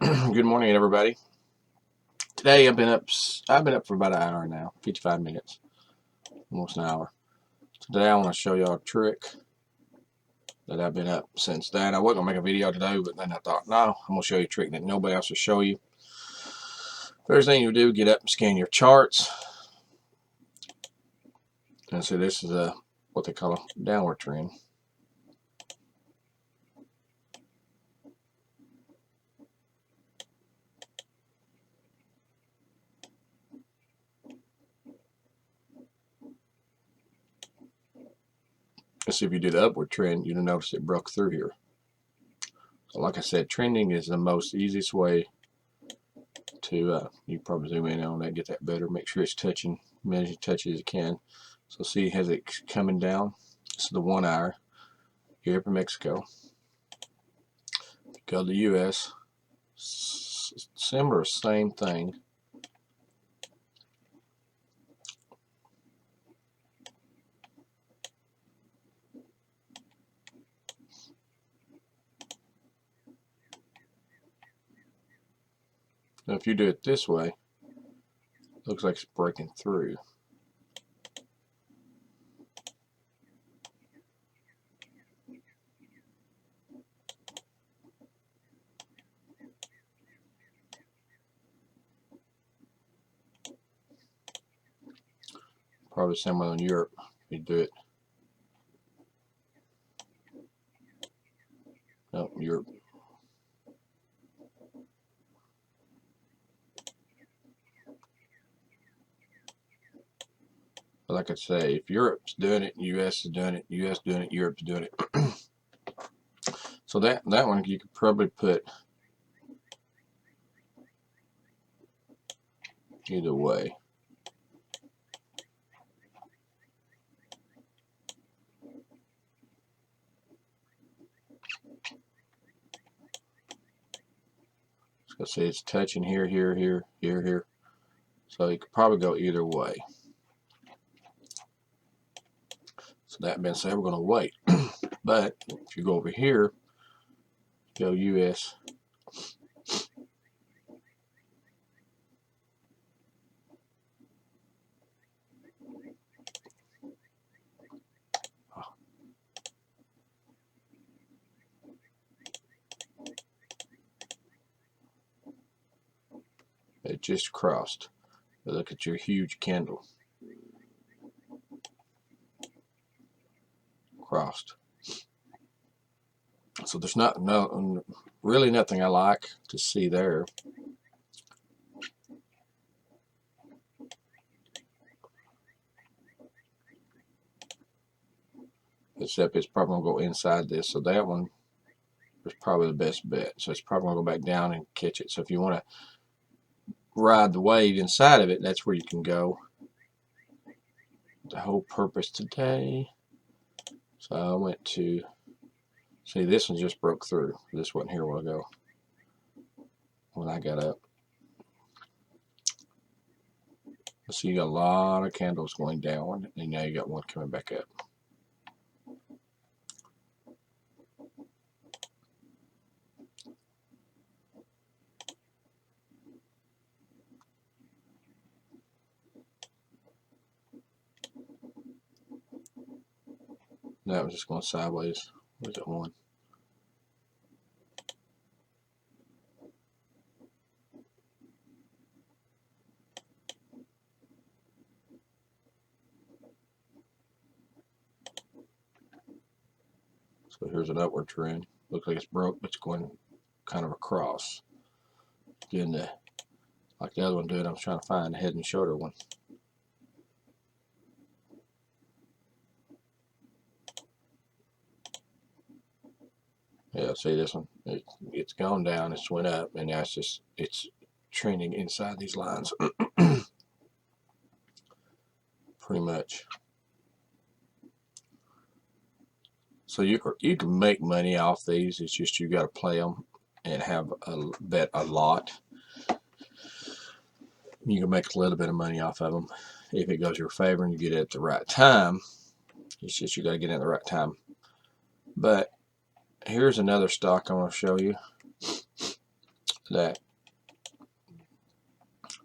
Good morning, everybody. Today I've been up for about an hour now, 55 minutes, almost an hour. Today I want to show y'all a trick that I've been up since then. I wasn't gonna make a video today, but then I thought, no, I'm gonna show you a trick that nobody else will show you. First thing you do, get up and scan your charts. And so this is what they call a downward trend. Let's see, if you do the upward trend, you'll notice it broke through here. So like I said, trending is the most easiest way to, you probably zoom in on that, get that better, make sure it's touching, as touch as you can. So see, has it coming down? This is the 1 hour. Here in Mexico. Go to the US. Similar, same thing. Now if you do it this way, it looks like it's breaking through. Probably similar in Europe. You do it. No, Europe. But like I say, if Europe's doing it, US is doing it, US doing it, Europe's doing it. So that one you could probably put either way. So say it's touching here, here, here, here, here. So you could probably go either way. So that being said, we're going to wait. But if you go over here, go US. It just crossed. But look at your huge candle. Crossed. So there's really nothing I like to see there. Except it's probably going to go inside this. So that one is probably the best bet. So it's probably going to go back down and catch it. So if you want to ride the wave inside of it, that's where you can go. The whole purpose today. So I went to, see, this one just broke through. This wasn't here a while ago when I got up. So you got a lot of candles going down, and now you got one coming back up. That was just going sideways. Where's that one? So here's an upward trend. Looks like it's broke, but it's going kind of across. Doing the, like the other one did, I was trying to find the head and shoulder one. Yeah, see this one? It's gone down, it's went up, and now it's trending inside these lines. Pretty much. So you can make money off these. It's just you got to play them and have bet a lot. You can make a little bit of money off of them if it goes your favor and you get it at the right time. It's just you got to get it at the right time. But here's another stock I want to show you. that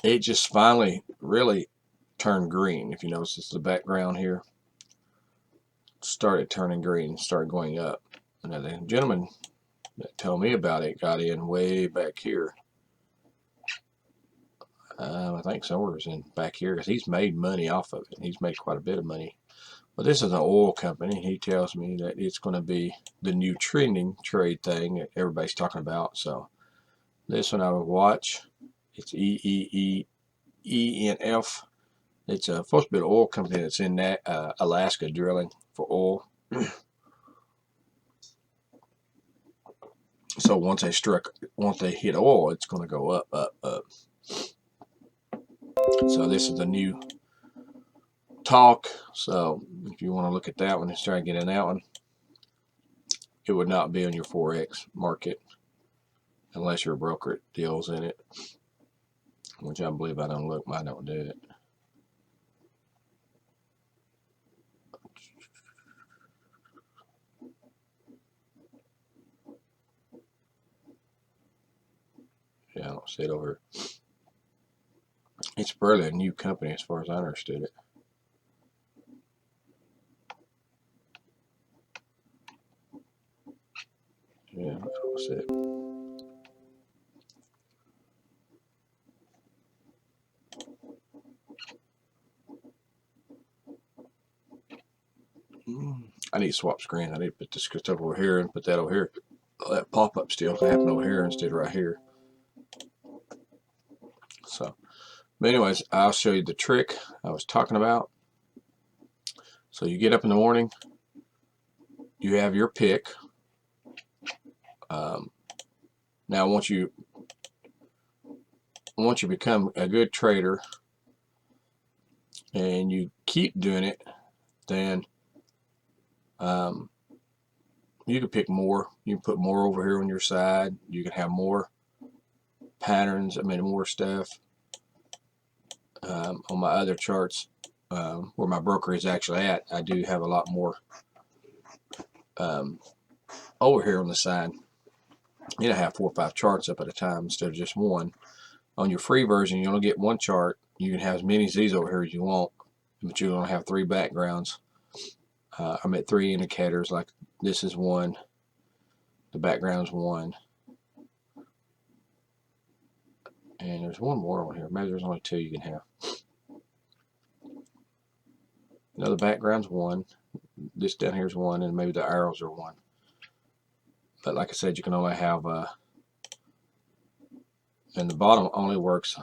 it just finally really turned green. If you notice, it's the background here started turning green, started going up. And the gentleman that told me about it got in way back here. I think somewhere's in back here, because he's made money off of it. He's made quite a bit of money. But this is an oil company. He tells me that it's going to be the new trending trade thing that everybody's talking about. So this one I would watch. It's EEEENF. It's supposed to be an oil company that's in that Alaska drilling for oil. So once they hit oil, it's going to go up, up, up. So this is the new talk. So if you want to look at that one and try to get in that one, it would not be on your Forex market unless you're a broker that deals in it, which I believe I don't look, I don't do it. Yeah, I don't see it over here. It's barely a new company as far as I understood it. Yeah, that's it. I need to swap screen. I need to put this stuff over here and put that over here. That pop-up still happen over here instead of right here. So, but anyways, I'll show you the trick I was talking about. So you get up in the morning, you have your pick. Now once you become a good trader and you keep doing it, then you can pick more. You can put more over here on your side. You can have more patterns, more stuff. On my other charts, where my broker is actually at, I do have a lot more over here on the side. I have 4 or 5 charts up at a time instead of just one. On your free version, you only get one chart. You can have as many of these over here as you want, but you don't have 3 backgrounds. I'm at 3 indicators. Like this is one, the background's one, and there's one more on here. Maybe there's only 2 you can have. The background's one, this down here is one, and maybe the arrows are one. But like I said, you can only have and the bottom only works,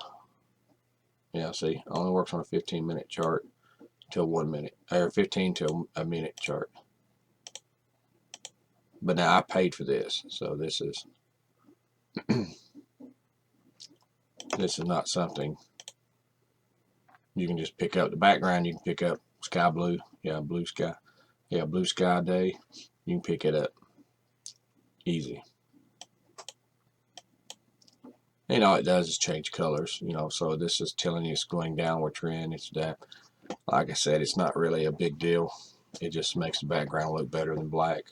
see, only works on a 15-minute chart till 1 minute, or 15 till a minute chart. But now I paid for this, so this is this is not something you can just pick up. The background you can pick up sky blue, blue sky, blue sky day. You can pick it up easy. And all it does is change colors, so this is telling you it's going downward trend. It's that, like I said, it's not really a big deal. It just makes the background look better than black.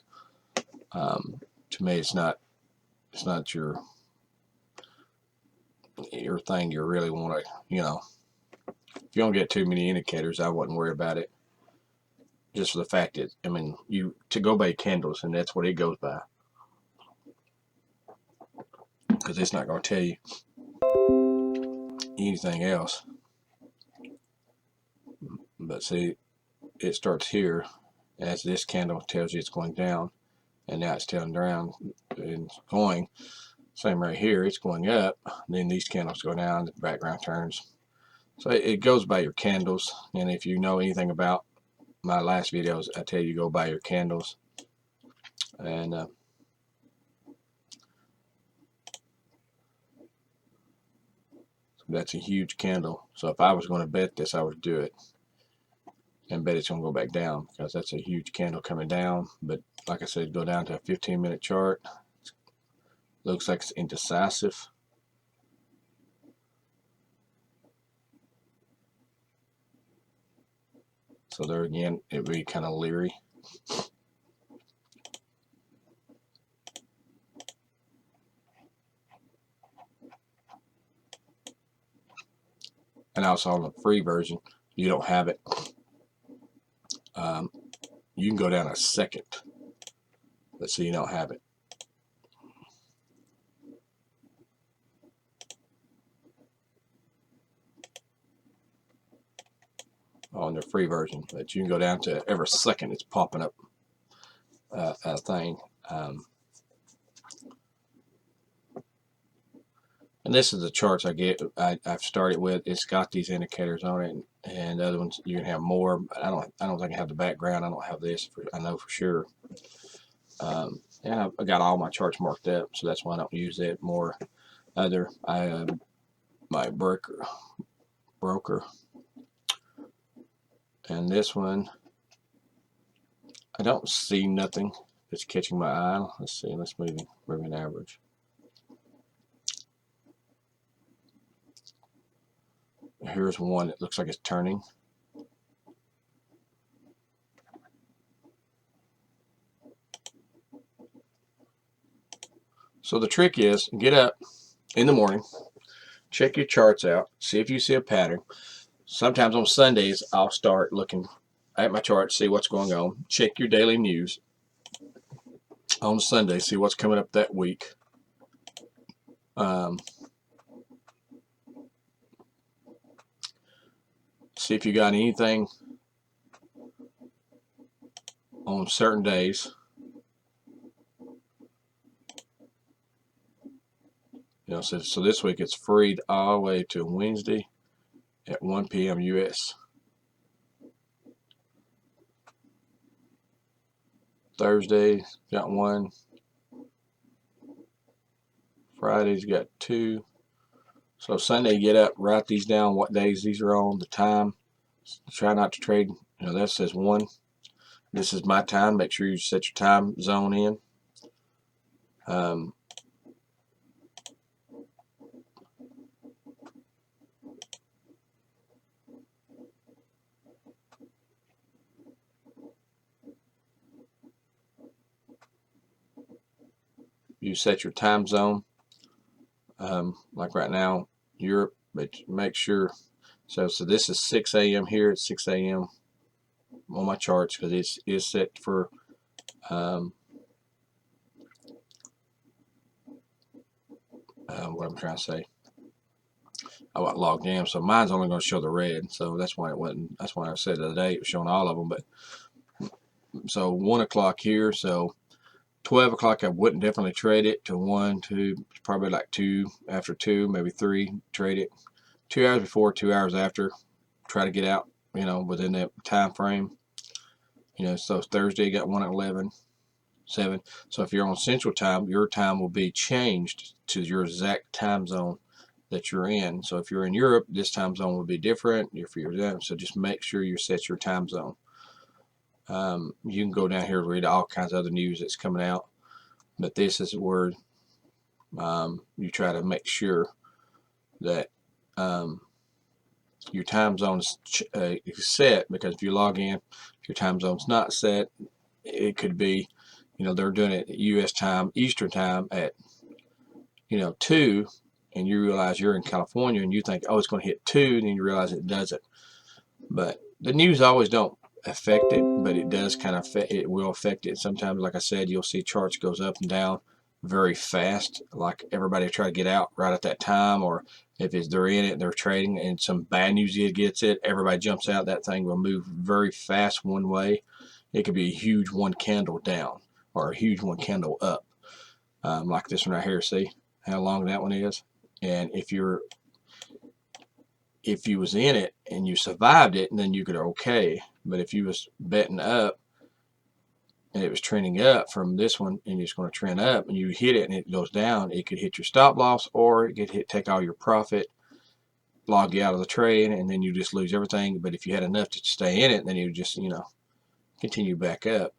To me, it's not your thing you really want to, if you don't get too many indicators, I wouldn't worry about it. Just for the fact that, to go by candles, and that's what it goes by. Because it's not going to tell you anything else. But see, it starts here as this candle tells you it's going down, and now it's turning around and going. Same right here, it's going up, then these candles go down, the background turns. So it goes by your candles, and if you know anything about my last videos, I tell you go by your candles. And that's a huge candle. So if I was going to bet this, I would do it and bet it's going to go back down, because that's a huge candle coming down. But like I said, go down to a 15-minute chart. Looks like it's indecisive. So there again, it would be kind of leery. now it's on the free version, you don't have it. You can go down a second. Let's see, you don't have it. On the free version, but you can go down to every second it's popping up a thing. And this is the charts I've started with. It's got these indicators on it, and other ones you can have more. But I don't think I have the background. I don't have this. I know for sure. Yeah, I got all my charts marked up, so that's why I don't use it more. My broker, and this one, I don't see nothing that's catching my eye. Let's see. Let's move moving average. Here's one that looks like it's turning. So the trick is, get up in the morning, check your charts out, see if you see a pattern. Sometimes on Sundays, I'll start looking at my chart, see what's going on. Check your daily news on Sunday, see what's coming up that week. See if you got anything on certain days. You know, so this week it's freed all the way to Wednesday at 1 p.m. U.S. Thursday got one. Friday's got two. So Sunday, get up, write these down, what days these are on, the time. Try not to trade. You know, that says 1. This is my time. Make sure you set your time zone in. You set your time zone. Like right now, Europe, but make sure. So this is 6 a.m. here. It's 6 a.m. on my charts because it is set for what I'm trying to say. I got logged in, so mine's only going to show the red. So that's why it wasn't. That's why I said the other day it was showing all of them. But so 1 o'clock here. So 12 o'clock, I wouldn't definitely trade it to 1, 2, probably like 2, after 2, maybe 3, trade it. 2 hours before, 2 hours after, try to get out, you know, within that time frame. You know, so Thursday got one at 11, 7. So if you're on Central Time, your time will be changed to your exact time zone that you're in. So if you're in Europe, this time zone will be different. If you're there, so just make sure you set your time zone. You can go down here and read all kinds of other news that's coming out, but this is where you try to make sure that your time zone is set, because if you log in, if your time zone's not set, it could be, you know, they're doing it at U.S. time, Eastern time at, you know, 2, and you realize you're in California and you think, oh, it's going to hit 2, and then you realize it doesn't. But the news always don't affect it, but it does kind of affect, it will affect it. Sometimes, like I said, you'll see charts goes up and down very fast, like everybody try to get out right at that time, or if they're in it, they're trading, and some bad news gets it, everybody jumps out, that thing will move very fast one way. It could be a huge one candle down or a huge one candle up, like this one right here. See how long that one is? And if you was in it and you survived it, and then you could okay. But if you was betting up and it was trending up from this one, and it's going to trend up, and you hit it and it goes down, it could hit your stop loss, or it could take all your profit, log you out of the trade, and then you just lose everything. But if you had enough to stay in it, then you just, you know, continue back up.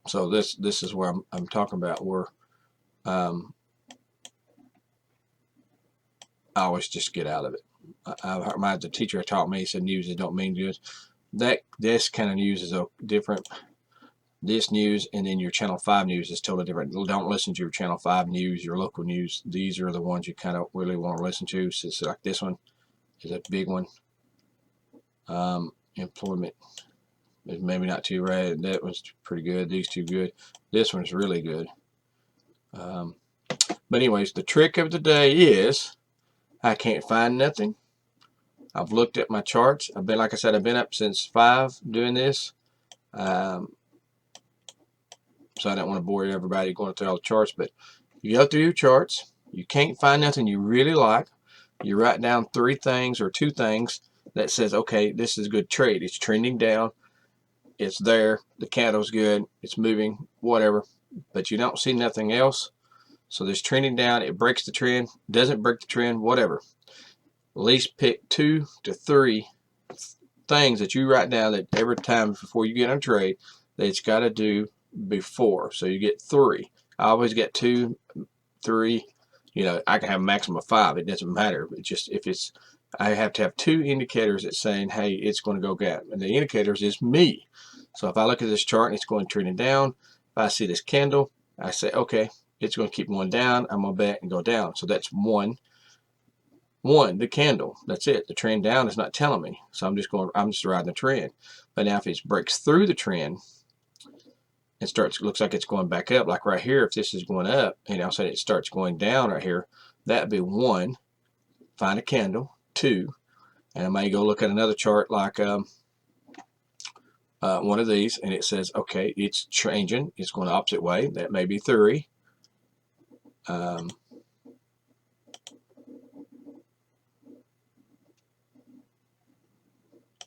So this is where I'm talking about, where I always just get out of it. The teacher taught me, he said news don't mean good. This kind of news is different. This news and then your Channel 5 news is totally different. Don't listen to your Channel 5 news, your local news. These are the ones you kind of really want to listen to. So it's like this one. is a big one. Employment is maybe not too bad. That was pretty good. These two good. This one's really good. But anyways, the trick of the day is I can't find nothing. I've looked at my charts. Like I said, I've been up since 5 doing this. So I don't want to bore everybody going through all the charts, but you go through your charts. You can't find nothing you really like. You write down 3 things or 2 things that says, okay, this is a good trade. It's trending down. It's there. The candle's good. It's moving, whatever. But you don't see nothing else. So this trending down, it breaks the trend, doesn't break the trend, whatever. At least pick 2 to 3 things that you write down that every time before you get on a trade that it's got to do before. So you get 3. I always get 2, 3. You know, I can have a maximum of 5. It doesn't matter. It's just if it's, I have to have 2 indicators that's saying, hey, it's going to go down. And the indicators is me. So if I look at this chart and it's going trending down, if I see this candle, I say, okay, it's going to keep going down. I'm going to bet and go down. So that's 1. The candle. That's it. The trend down is not telling me. So I'm just riding the trend. But now if it breaks through the trend, it looks like it's going back up, like right here. If this is going up and all of a sudden it starts going down right here, that would be 1, find a candle. 2, and I may go look at another chart like one of these, and it says, okay, it's changing, it's going the opposite way. That may be 3. Did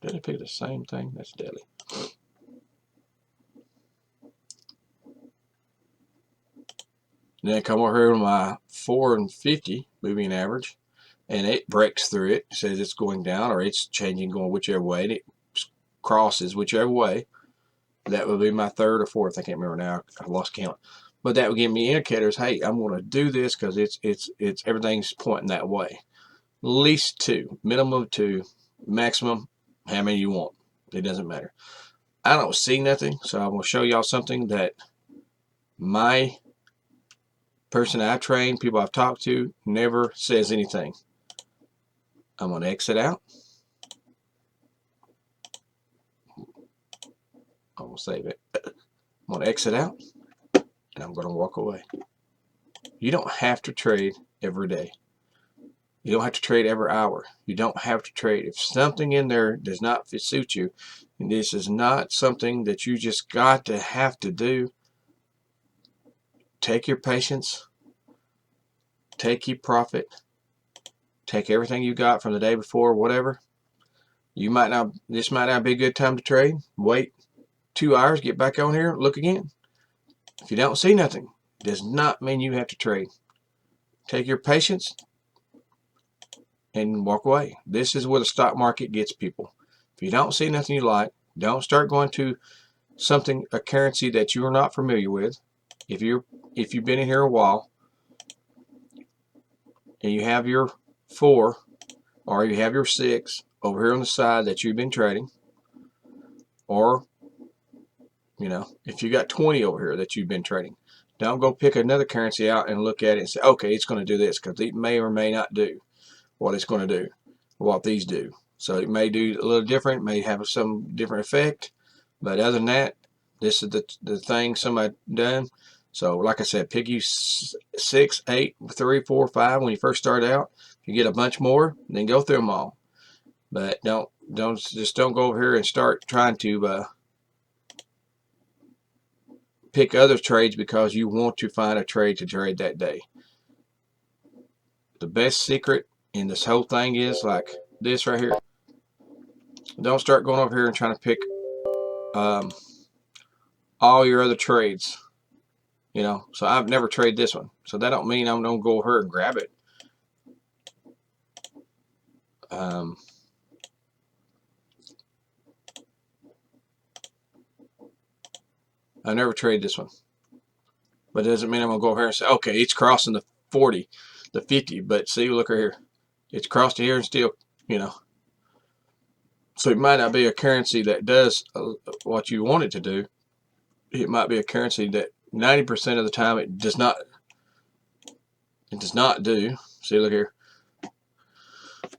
I pick the same thing? That's deadly. Then I come over here to my 4 and 50 moving average, and it breaks through it. It says it's going down, or it's changing, going whichever way, and it crosses whichever way. That would be my 3rd or 4th. I can't remember now. I lost count. But that would give me indicators. Hey, I'm going to do this because it's everything's pointing that way. At least 2, minimum of 2, maximum how many you want. It doesn't matter. I don't see nothing, so I'm going to show y'all something that my person I train, people I've talked to, never says anything. I'm going to exit out. I'm going to save it. I'm going to exit out, and I'm going to walk away. You don't have to trade every day. You don't have to trade every hour. You don't have to trade. If something in there does not suit you, and this is not something that you just got to have to do, take your patience, take your profit, take everything you got from the day before, whatever. This might not be a good time to trade. Wait 2 hours, get back on here, look again. If you don't see nothing, it does not mean you have to trade. Take your patience and walk away. This is where the stock market gets people. If you don't see nothing you like, don't start going to a currency that you are not familiar with. If you've been in here a while and you have your 4 or you have your 6 over here on the side that you've been trading, or if you got 20 over here that you've been trading, don't go pick another currency out and look at it and say, okay, it's going to do this, because it may or may not do what it's going to do, what these do. So it may do a little different, may have some different effect, but other than that, this is the thing somebody done. So like I said, pick you 6, 8, 3, 4, 5 when you first start out. If you get a bunch more, then go through them all. But don't go over here and start trying to pick other trades because you want to find a trade to trade that day. The best secret in this whole thing is like this right here. Don't start going over here and trying to pick all your other trades. So I've never traded this one. So that don't mean I'm going to go over here and grab it. I never traded this one. But it doesn't mean I'm going to go over here and say, okay, it's crossing the 40, the 50. But see, look right here. It's crossed here and still, So it might not be a currency that does what you want it to do. It might be a currency that 90% of the time it does not do. See, look here.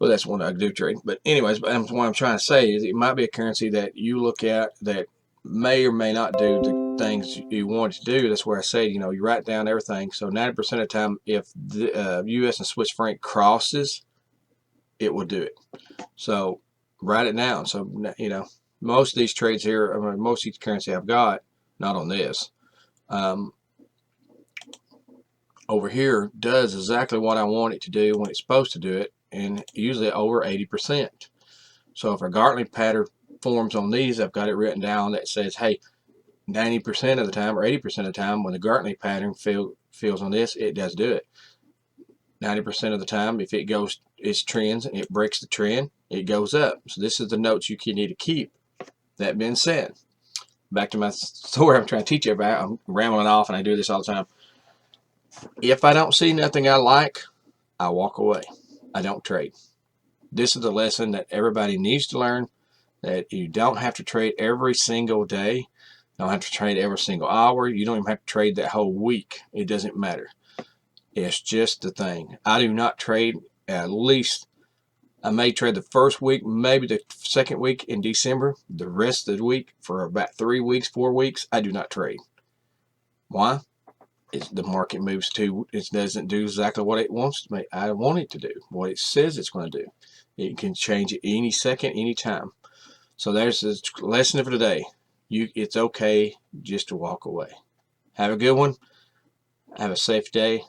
Well, that's one I do trade. But anyways, what I'm trying to say is it might be a currency that you look at that may or may not do the things you want it to do. That's where I say, you write down everything. So 90% of the time, if the U.S. and Swiss franc crosses, it will do it. So write it down. So, most of these trades here, most of these currency I've got, not on this, over here does exactly what I want it to do when it's supposed to do it, and usually over 80%. So if a Gartley pattern forms on these, I've got it written down that says, hey, 90% of the time or 80% of the time when the Gartley pattern feels on this, it does do it. 90% of the time, if it goes, its trends, and it breaks the trend, it goes up. So this is the notes you need to keep. That being said, back to my story I'm trying to teach you about. I'm rambling off, and I do this all the time. If I don't see nothing I like, I walk away. I don't trade. This is the lesson that everybody needs to learn, that you don't have to trade every single day. You don't have to trade every single hour. You don't even have to trade that whole week. It doesn't matter. It's just the thing. I do not trade at least, I may trade the first week, maybe the second week in December. The rest of the week, for about 3 weeks, 4 weeks, I do not trade. Why? The market moves to, it doesn't do exactly what it wants to make. I want it to do what it says it's going to do. It can change it any second, any time. So there's the lesson for today. It's okay just to walk away. Have a good one. Have a safe day.